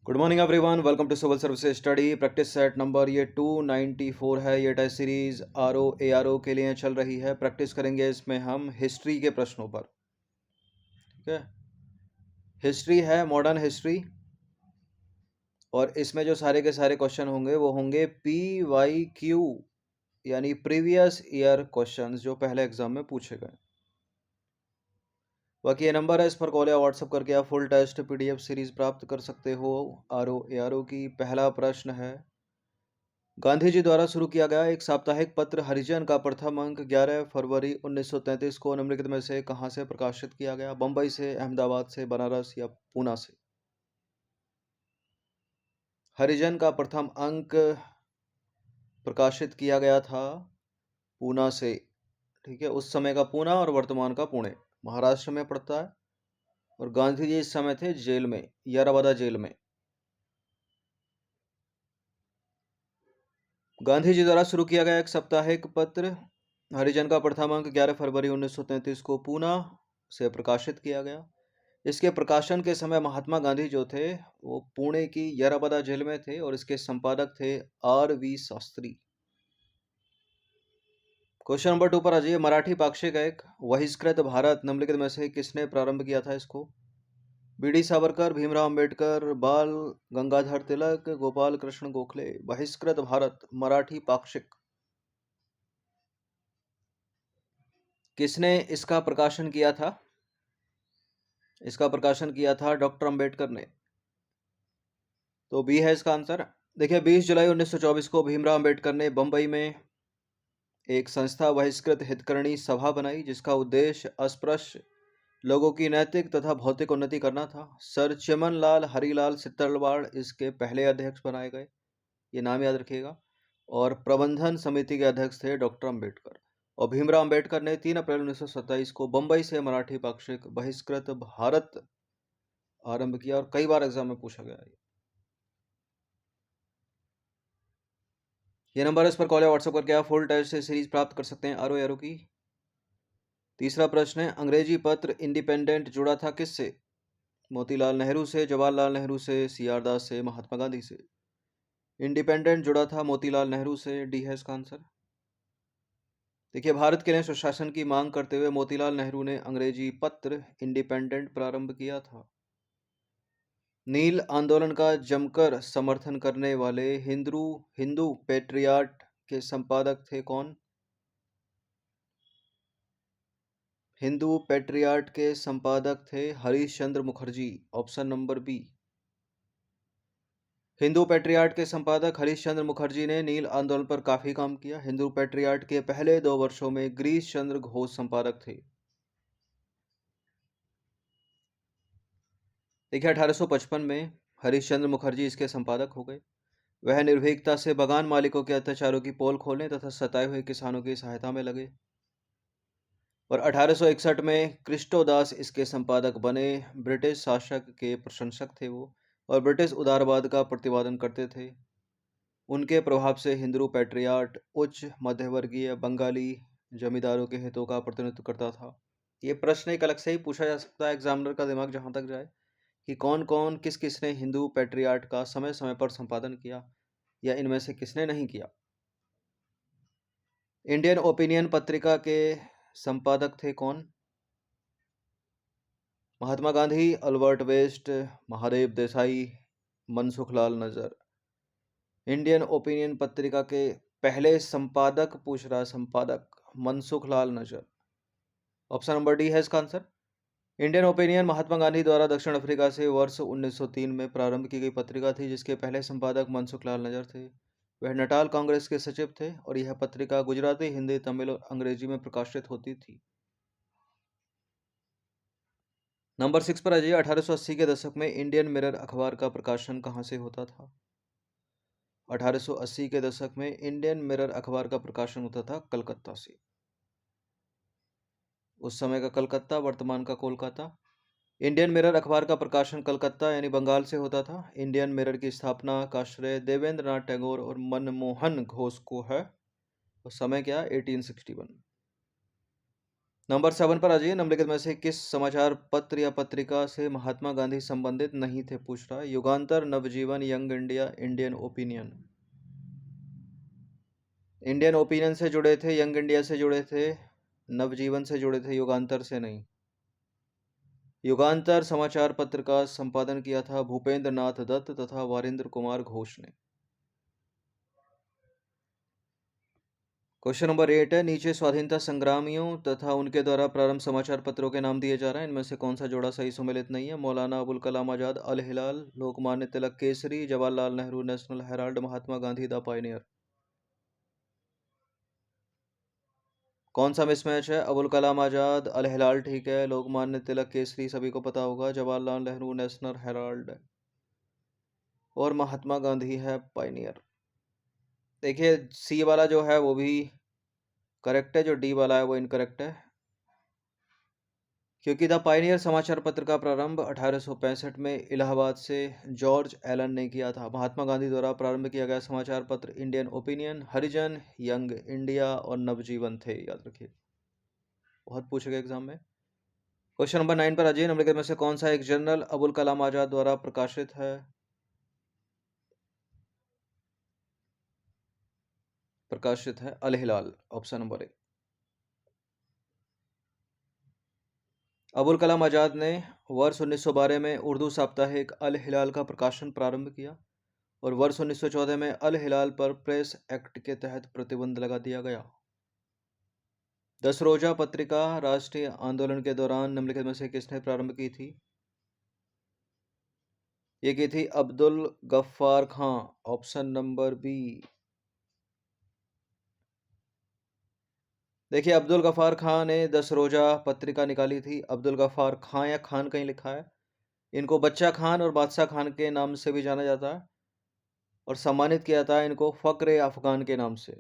Good morning everyone, welcome to civil services study practice set number ये 294 है। ये test series ARO के लिए चल रही है। प्रैक्टिस करेंगे इसमें हम हिस्ट्री के प्रश्नों पर। ठीक है, हिस्ट्री है मॉडर्न हिस्ट्री, और इसमें जो सारे के सारे क्वेश्चन होंगे वो होंगे PYQ यानी प्रीवियस ईयर क्वेश्चंस जो पहले एग्जाम में पूछे गए। बाकी ये नंबर है, इस पर कॉल या व्हाट्सअप करके आप फुल टेस्ट PDF सीरीज प्राप्त कर सकते हो। ARO की पहला प्रश्न है, गांधी जी द्वारा शुरू किया गया एक साप्ताहिक पत्र हरिजन का प्रथम अंक 11 फरवरी 1933 को निम्नलिखित में से कहां से प्रकाशित किया गया? बंबई से, अहमदाबाद से, बनारस या पूना से? हरिजन का प्रथम अंक प्रकाशित किया गया था पूना से। ठीक है, उस समय का पूना और वर्तमान का पुणे महाराष्ट्र में पड़ता है, और गांधी जी इस समय थे जेल में, यरावादा जेल में। गांधी जी द्वारा शुरू किया गया एक साप्ताहिक पत्र हरिजन का प्रथम अंक 11 फरवरी 1933 को पूना से प्रकाशित किया गया। इसके प्रकाशन के समय महात्मा गांधी जो थे वो पुणे की यरावादा जेल में थे, और इसके संपादक थे RV शास्त्री। क्वेश्चन नंबर 2 पर आ जाइए। मराठी पाक्षिक एक बहिष्कृत भारत निम्नलिखित में से किसने प्रारंभ किया था इसको? BD सावरकर, भीमराव अंबेडकर, बाल गंगाधर तिलक, गोपाल कृष्ण गोखले। बहिष्कृत भारत मराठी पाक्षिक, किसने इसका प्रकाशन किया था? इसका प्रकाशन किया था डॉक्टर अंबेडकर ने। तो बी है इसका आंसर। देखिए, 20 जुलाई 1924 को भीमराव अंबेडकर ने बंबई में एक संस्था बहिष्कृत हितकरणी सभा बनाई, जिसका उद्देश्य अस्पृश्य लोगों की नैतिक तथा भौतिक उन्नति करना था। सर चिमन लाल हरिलाल सित्तरवाड़ इसके पहले अध्यक्ष बनाए गए, ये नाम याद रखिएगा। और प्रबंधन समिति के अध्यक्ष थे डॉक्टर अंबेडकर। और भीमराव अंबेडकर ने 3 अप्रैल 1927 को बंबई से मराठी पाक्षिक बहिष्कृत भारत आरंभ किया, और कई बार एग्जाम में पूछा गया है। ये नंबर इस पर कॉल या व्हाट्सएप करके आप फुल टेस्ट से सीरीज प्राप्त कर सकते हैं ARO की। तीसरा प्रश्न है, अंग्रेजी पत्र इंडिपेंडेंट जुड़ा था किससे? मोतीलाल नेहरू से, जवाहरलाल नेहरू से, CR दास से, महात्मा गांधी से। इंडिपेंडेंट जुड़ा था मोतीलाल नेहरू से, डी है इसका आंसर। देखिए, भारत के लिए सुशासन की मांग करते हुए मोतीलाल नेहरू ने अंग्रेजी पत्र इंडिपेंडेंट प्रारंभ किया था। नील आंदोलन का जमकर समर्थन करने वाले हिंदू पेट्रियाट के संपादक थे कौन? हिंदू पेट्रियाट के संपादक थे Harish Chandra Mukherjee, option number B. Hindu patriot के संपादक हरीश चंद्र मुखर्जी ने नील आंदोलन पर काफी काम किया। हिंदू पेट्रियाट के पहले 2 वर्षों में गिरीश चंद्र घोष संपादक थे। देखिए, 1855 में हरीश चंद्र मुखर्जी इसके संपादक हो गए। वह निर्भीकता से बागान मालिकों के अत्याचारों की पोल खोलने तथा सताए हुए किसानों की सहायता में लगे। और 1861 में क्रिस्टोदास इसके संपादक बने। ब्रिटिश शासक के प्रशंसक थे वो, और ब्रिटिश उदारवाद का प्रतिपादन करते थे। उनके प्रभाव से हिंदू पैट्रियाट उच्च मध्यवर्गीय बंगाली जमींदारों के हितों का प्रतिनिधित्व करता था। ये प्रश्न एक अलग से ही पूछा जा सकता है, एग्जामिनर का दिमाग जहां तक जाए, कि कौन कौन किस किसने हिंदू पैट्रियाट का समय समय पर संपादन किया, या इनमें से किसने नहीं किया। इंडियन ओपिनियन पत्रिका के संपादक थे कौन? महात्मा गांधी, अल्बर्ट वेस्ट, महादेव देसाई, मनसुखलाल नजर। इंडियन ओपिनियन पत्रिका के पहले संपादक पूछ रहा, संपादक मनसुखलाल नजर, ऑप्शन नंबर डी है इसका answer. Indian opinion Mahatma Gandhi द्वारा दक्षिण अफ्रीका से वर्ष 1903 में प्रारंभ की गई पत्रिका थी, जिसके पहले संपादक मनसुखलाल नजर थे। वह नटाल कांग्रेस के सचिव थे, और यह पत्रिका गुजराती, हिंदी, तमिल और अंग्रेजी में प्रकाशित होती थी। नंबर 6 पर आ जाइए। 1880 के दशक में इंडियन मिरर अखबार का प्रकाशन कहाँ से होता था? 1880 के दशक में इंडियन मिरर अखबार का प्रकाशन होता था कलकत्ता से। उस समय का कलकत्ता, वर्तमान का कोलकाता। इंडियन मिरर अखबार का प्रकाशन कलकत्ता यानी बंगाल से होता था। इंडियन मिरर की स्थापना का श्रेय देवेंद्र नाथ टैगोर और मनमोहन घोष को है। और समय क्या? 1861। नंबर 7 पर आ जाइए। निम्नलिखित में से किस समाचार पत्र या पत्रिका से महात्मा गांधी संबंधित नहीं थे, पूछ रहा है। Yugantar, Navajivan, young India, Indian opinion. Indian opinion से जुड़े थे, यंग इंडिया से जुड़े थे, नवजीवन से जुड़े थे, युगांतर से नहीं। युगांतर समाचार पत्र का संपादन किया था भूपेंद्र नाथ दत्त तथा वारिंद्र कुमार घोष ने। क्वेश्चन नंबर 8 है, नीचे स्वाधीनता संग्रामियों तथा उनके द्वारा प्रारंभ समाचार पत्रों के नाम दिए जा रहे हैं। इनमें से कौन सा जोड़ा सही सम्मिलित नहीं है। Maulana Abul Kalam Azad, Al Hilal, Lokmanya Tilak Kesari, Jawaharlal Nehru national herald, Mahatma Gandhi the pioneer. कौन सा मिसमैच है। अबुल कलाम आजाद, अल हिलाल ठीक है, लोकमान्य तिलक केसरी सभी को पता होगा, जवाहरलाल नेहरू नेशनल हेराल्ड, और महात्मा गांधी है पायनियर। देखिए सी वाला जो है वो भी करेक्ट है, जो डी वाला है वो इनकरेक्ट है, क्योंकि द पायनियर समाचार पत्र का प्रारंभ 1865 में इलाहाबाद से जॉर्ज एलन ने किया था। महात्मा गांधी द्वारा प्रारंभ किया गया समाचार पत्र इंडियन ओपिनियन, हरिजन, यंग इंडिया और नवजीवन थे, याद रखिए, बहुत पूछेगा एग्जाम में। क्वेश्चन नंबर 9 पर आ जाइए। निम्नलिखित में से कौन सा एक जर्नल अबुल कलाम आजाद द्वारा प्रकाशित है। प्रकाशित है अल हिलाल, option number A. Abul Kalam आजाद ने वर्ष 1912 में उर्दू साप्ताहिक अल हिलाल का प्रकाशन प्रारंभ किया और वर्ष 1914 में अल हिलाल पर प्रेस एक्ट के तहत प्रतिबंध लगा दिया गया। 10 रोजा पत्रिका राष्ट्रीय आंदोलन के दौरान निम्नलिखित में से किसने प्रारंभ की थी। ये की थी अब्दुल गफ्फार खां, ऑप्शन नंबर बी। देखिए अब्दुल गफ्फार खां ने 10 रोजा पत्रिका निकाली थी। अब्दुल गफ्फार खां या खान कहीं लिखा है। इनको बच्चा खान और बादशाह खान के नाम से भी जाना जाता है और सम्मानित किया जाता है इनको फ़क्र अफ़गान के नाम से।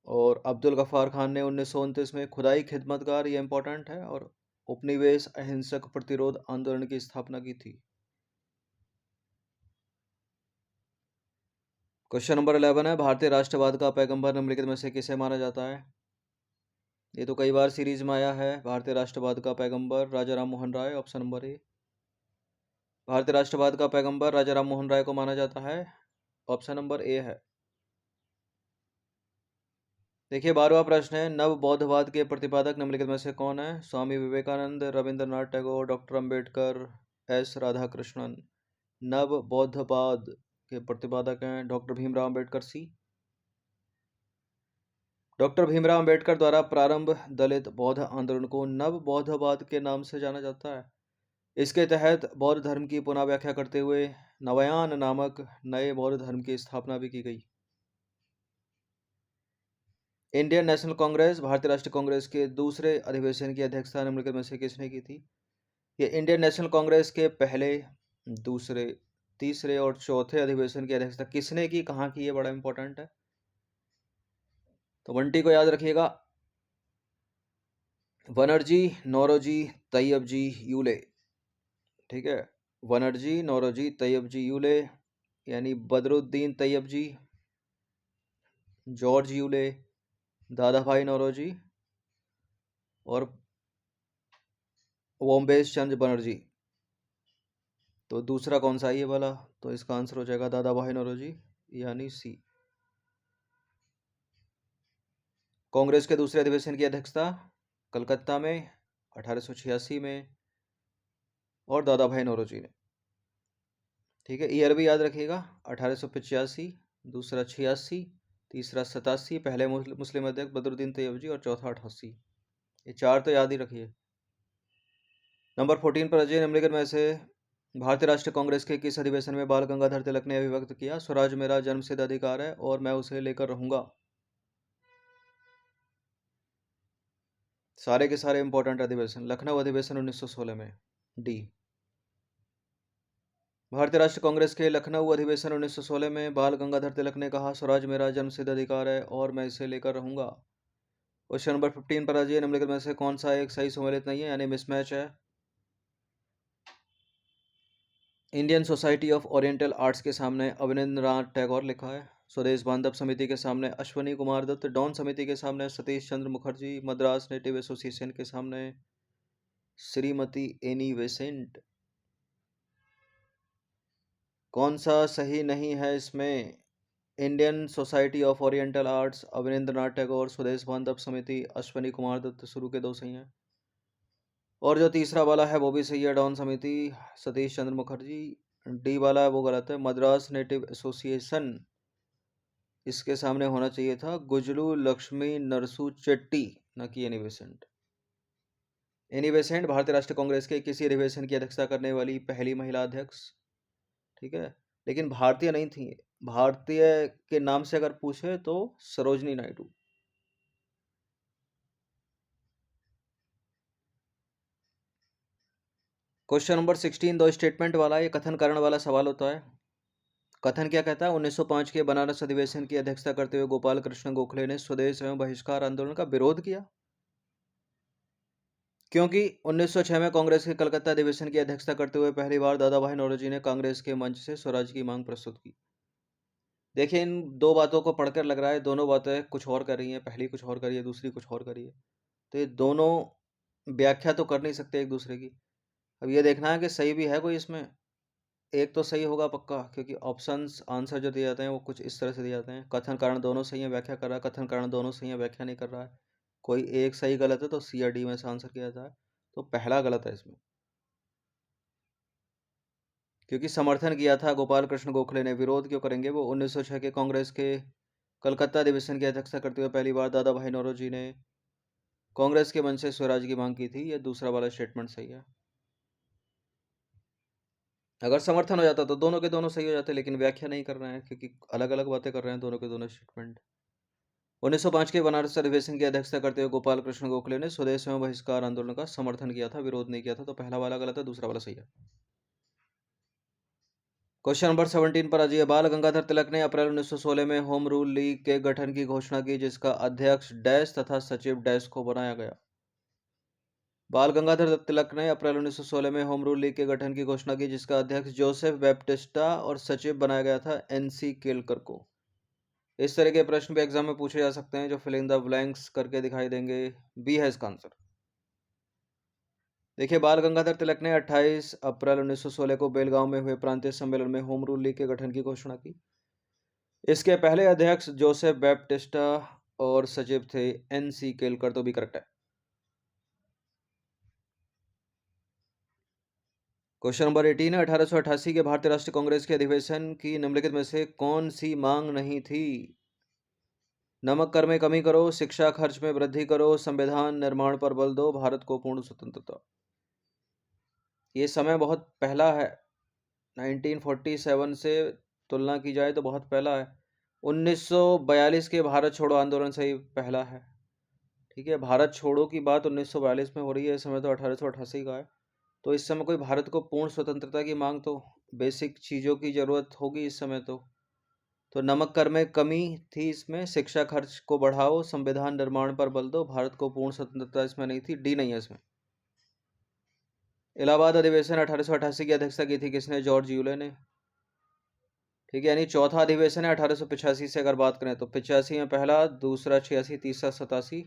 और अब्दुल गफ्फार खान ने 1929 में खुदाई खिदमतगार, ये इंपॉर्टेंट है, और उपनिवेश अहिंसक प्रतिरोध आंदोलन की स्थापना की थी। क्वेश्चन नंबर 11 है, भारतीय राष्ट्रवाद का पैगंबर निम्नलिखित में से किसे माना जाता है। ये तो कई बार सीरीज में आया है। भारतीय राष्ट्रवाद का पैगंबर राजा Ram Mohan Roy, option number A. भारतीय राष्ट्रवाद का पैगंबर राजा राम मोहन राय को माना जाता है, ऑप्शन नंबर ए है। देखिए 12वां प्रश्न है, नव बौद्धवाद के प्रतिपादक निम्नलिखित में से कौन है। Swami Vivekananda, Rabindranath Tagore, doctor Ambedkar, S Radhakrishnan. नव बौद्धवाद के प्रतिपादक हैं डॉक्टर भीमराव अंबेडकर, सी। डॉक्टर भीमराव अंबेडकर द्वारा प्रारंभ दलित बौद्ध आंदोलन को नव बौद्धवाद के नाम से जाना जाता है। इसके तहत बौद्ध धर्म की पुनः व्याख्या करते हुए नवयान नामक नए बौद्ध धर्म की स्थापना भी की गई। इंडियन नेशनल कांग्रेस, भारतीय राष्ट्रीय कांग्रेस के दूसरे अधिवेशन की अध्यक्षता निम्नलिखित में से किसने की थी। ये इंडियन नेशनल कांग्रेस के पहले, दूसरे, तीसरे और चौथे अधिवेशन की अध्यक्षता किसने की, कहाँ की, ये बड़ा इंपॉर्टेंट है, तो बंटी को याद रखिएगा। बनर्जी, नौरोजी, तैयब जी, यूले, ठीक है। बनर्जी, नौरोजी, तैयब जी, यूले, यानी बदरुद्दीन तैयब जी, जॉर्ज यूले, दादा भाई नौरोजी और वोम्बेश चंद्र बनर्जी। तो दूसरा कौन सा है ये वाला, तो इसका आंसर हो जाएगा दादा भाई नौरोजी, यानी सी। कांग्रेस के दूसरे अधिवेशन की अध्यक्षता कलकत्ता में 1886 में और दादा भाई नौरोजी ने, ठीक है। ईयर भी याद रखिएगा, 1885, दूसरा 86, तीसरा 87, पहले मुस्लिम अध्यक्ष बदरुद्दीन तैयब जी और चौथा 88। ये चार तो याद ही रखिए। नंबर 14 पर अजय, निम्नलिखित में से भारतीय राष्ट्रीय कांग्रेस के किस अधिवेशन में बाल गंगाधर तिलक ने अभिव्यक्त किया, स्वराज मेरा जन्मसिद्ध अधिकार है और मैं उसे लेकर रहूंगा। सारे के सारे इंपॉर्टेंट अधिवेशन, लखनऊ अधिवेशन 1916 में, डी। भारतीय राष्ट्रीय कांग्रेस के लखनऊ अधिवेशन 1916 में बाल गंगाधर तिलक ने कहा, स्वराज मेरा जन्मसिद्ध अधिकार है और मैं इसे लेकर रहूंगा। क्वेश्चन नंबर 15 पर आइए, निम्नलिखित में से कौन सा एक सही सम्मिलित नहीं है, यानी मिसमैच है। Indian society of oriental arts के सामने अवनींद्रनाथ टैगोर लिखा है। स्वदेश बांधव समिति के सामने अश्वनी कुमार दत्त, डॉन समिति के सामने सतीश चंद्र मुखर्जी, मद्रास नेटिव एसोसिएशन के सामने श्रीमती एनी बेसेंट। कौन सा सही नहीं है इसमें? Indian society of oriental arts, Abanindranath Tagore, स्वदेश बांधव समिति, अश्वनी कुमार दत्त, शुरू के 2 सही हैं। और जो तीसरा वाला है वो भी सही है, डॉन समिति, सतीश चंद्र मुखर्जी। डी वाला है वो गलत है, मद्रास नेटिव एसोसिएशन, इसके सामने होना चाहिए था गुजलू लक्ष्मी नरसू चेट्टी, न कि एनी बेसेंट। एनी बेसेंट भारतीय राष्ट्रीय कांग्रेस के किसी अधिवेशन की अध्यक्षता करने वाली पहली महिला अध्यक्ष, ठीक है, लेकिन भारतीय नहीं थी। भारतीय के नाम से अगर पूछे तो सरोजनी नायडू। क्वेश्चन नंबर 16 दो स्टेटमेंट वाला, ये कथन कारण वाला सवाल होता है। कथन क्या कहता है? 1905 के बनारस अधिवेशन की अध्यक्षता करते हुए गोपाल कृष्ण गोखले ने स्वदेश एवं बहिष्कार आंदोलन का विरोध किया, क्योंकि 1906 में कांग्रेस के कलकत्ता अधिवेशन की अध्यक्षता करते हुए पहली बार दादा भाई नौरोजी ने कांग्रेस के मंच से स्वराज की मांग प्रस्तुत की। देखिए, इन दो बातों को पढ़कर लग रहा है दोनों बातें कुछ और कर रही हैं, पहली कुछ और करी है, दूसरी कुछ और करी है, तो ये दोनों व्याख्या तो कर नहीं सकते एक दूसरे की। अब ये देखना है कि सही भी है कोई इसमें। एक तो सही होगा पक्का, क्योंकि ऑप्शंस आंसर जो दिए जाते हैं वो कुछ इस तरह से दिए जाते हैं। कथन कारण दोनों सही है, व्याख्या कर रहा है, कथन कारण दोनों सही है, व्याख्या नहीं कर रहा है। कोई एक सही गलत है तो सी या डी में से आंसर किया जाता है, तो पहला गलत है इसमें, क्योंकि समर्थन किया था गोपाल कृष्ण गोखले ने। विरोध क्यों करेंगे वो? 1906 के कांग्रेस के कलकत्ता अधिवेशन की अध्यक्षता करते हुए पहली बार दादा भाई नौरोजी ने कांग्रेस के मंच से स्वराज की मांग की थी। यह दूसरा वाला स्टेटमेंट सही है। अगर समर्थन हो जाता तो दोनों के दोनों सही हो जाते, लेकिन व्याख्या नहीं कर रहे हैं क्योंकि अलग अलग बातें कर रहे हैं दोनों के दोनों स्टेटमेंट। 1905 के बनारस अधिवेशन की अध्यक्षता करते हुए गोपाल कृष्ण गोखले ने स्वदेश एवं बहिष्कार आंदोलन का समर्थन किया था, विरोध नहीं किया था, तो पहला वाला गलत है, दूसरा वाला सही है। क्वेश्चन नंबर 17 पर आ जाइए। बाल गंगाधर तिलक ने अप्रैल 1916 में होम रूल लीग के गठन की घोषणा की, जिसका अध्यक्ष डैश तथा सचिव डैश को बनाया गया। बाल गंगाधर तिलक ने अप्रैल 1916 में होम रूल लीग के गठन की घोषणा की, जिसका अध्यक्ष जोसेफ बैप्टिस्टा और सचिव बनाया गया था एनसी केलकर को। इस तरह के प्रश्न भी एग्जाम में पूछे जा सकते हैं, जो फिल इन द ब्लैंक्स करके दिखाई देंगे। बी है इसका आंसर। देखिए, बाल गंगाधर तिलक ने 28 अप्रैल 1916 को बेलगांव में हुए प्रांतीय सम्मेलन में होम रूल लीग के गठन की घोषणा की। इसके पहले अध्यक्ष जोसेफ बैप्टिस्टा और सचिव थे एनसी केलकर, तो भी करेक्ट है। क्वेश्चन नंबर 18 है। 1888 के भारतीय राष्ट्रीय कांग्रेस के अधिवेशन की निम्नलिखित में से कौन सी मांग नहीं थी? नमक कर में कमी करो, शिक्षा खर्च में वृद्धि करो, संविधान निर्माण पर बल दो, भारत को पूर्ण स्वतंत्रता। ये समय बहुत पहला है, 1947 से तुलना की जाए तो बहुत पहला है। 1942 के भारत छोड़ो आंदोलन से ही पहला है, ठीक है। भारत छोड़ो की बात 1942 में हो रही है, इस समय तो 1888 का है। तो इस समय कोई भारत को पूर्ण स्वतंत्रता की मांग, तो बेसिक चीज़ों की ज़रूरत होगी इस समय तो नमक कर में कमी थी इसमें, शिक्षा खर्च को बढ़ाओ, संविधान निर्माण पर बल दो, भारत को पूर्ण स्वतंत्रता इसमें नहीं थी, डी नहीं है इसमें। इलाहाबाद अधिवेशन 1888 की अध्यक्षता की थी किसने? जॉर्ज यूले ने, ठीक है। यानी चौथा अधिवेशन है 1885 से अगर बात करें तो 85 में पहला, दूसरा 86, तीसरा 87,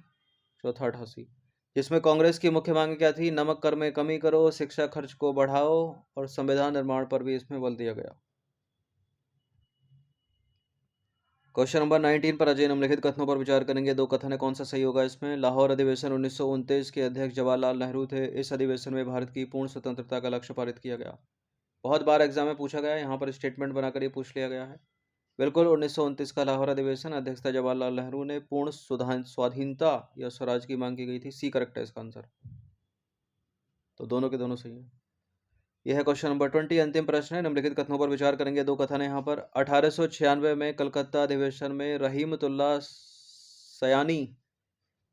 चौथा 88, जिसमें कांग्रेस की मुख्य मांग क्या थी? नमक कर में कमी करो, शिक्षा खर्च को बढ़ाओ और संविधान निर्माण पर भी इसमें बल दिया गया। क्वेश्चन नंबर 19 पर अजय निम्नलिखित कथनों पर विचार करेंगे। दो कथन है, कौन सा सही होगा इसमें? लाहौर अधिवेशन 1929 के अध्यक्ष जवाहरलाल नेहरू थे। इस अधिवेशन में भारत की पूर्ण स्वतंत्रता का लक्ष्य पारित किया गया। बहुत बार एग्जाम में पूछा गया है, यहाँ पर स्टेटमेंट बनाकर ये पूछ लिया गया है। बिल्कुल, 1929 का लाहौर अधिवेशन, अध्यक्षता जवाहरलाल नेहरू ने, पूर्ण स्वाधीनता या स्वराज की मांग की गई थी। सी करेक्ट है इसका आंसर, तो दोनों के दोनों सही है। यह है क्वेश्चन नंबर 20, अंतिम प्रश्न है। निम्नलिखित कथनों पर विचार करेंगे। दो कथन है यहाँ पर। 1896 में कलकत्ता अधिवेशन में रहीमतुल्ला सयानी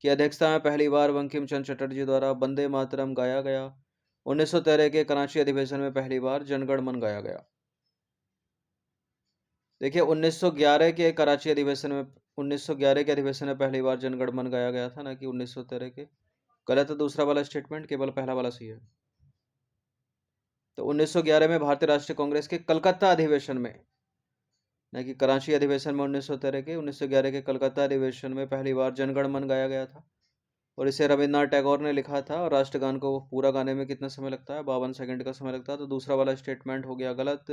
की अध्यक्षता में पहली बार बंकिम चंद्र चटर्जी द्वारा वंदे मातरम गाया गया। 1913 के कराची अधिवेशन में पहली बार जनगण मन गाया गया। देखिए, 1911 के कराची अधिवेशन में 1911 के अधिवेशन में पहली बार जनगण मन गाया गया था, ना कि 1913 के। गलत है दूसरा वाला स्टेटमेंट, केवल पहला वाला सही है। तो 1911 में भारतीय राष्ट्रीय कांग्रेस के कलकत्ता अधिवेशन में न कि कराची अधिवेशन में 1913 के 1911 के कलकत्ता अधिवेशन में पहली बार जनगण मन गाया गया था और इसे रविन्द्रनाथ टैगोर ने लिखा था। और राष्ट्रगान को पूरा गाने में कितना समय लगता है? 52 सेकंड का समय लगता है। तो दूसरा वाला स्टेटमेंट हो गया गलत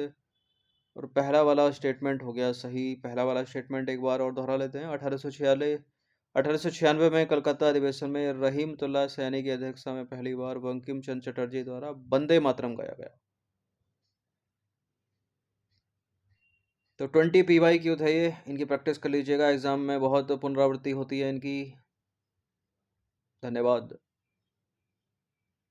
और पहला वाला स्टेटमेंट हो गया सही। पहला वाला स्टेटमेंट एक बार और दोहरा लेते हैं। 1896 में कलकत्ता अधिवेशन में रहीमतुल्लाह सैनी की अध्यक्षता में पहली बार बंकिम चंद्र चटर्जी द्वारा वंदे मातरम गाया गया। तो 20 PYQ था ये, इनकी प्रैक्टिस कर लीजिएगा, एग्जाम में बहुत पुनरावृत्ति होती है इनकी। धन्यवाद।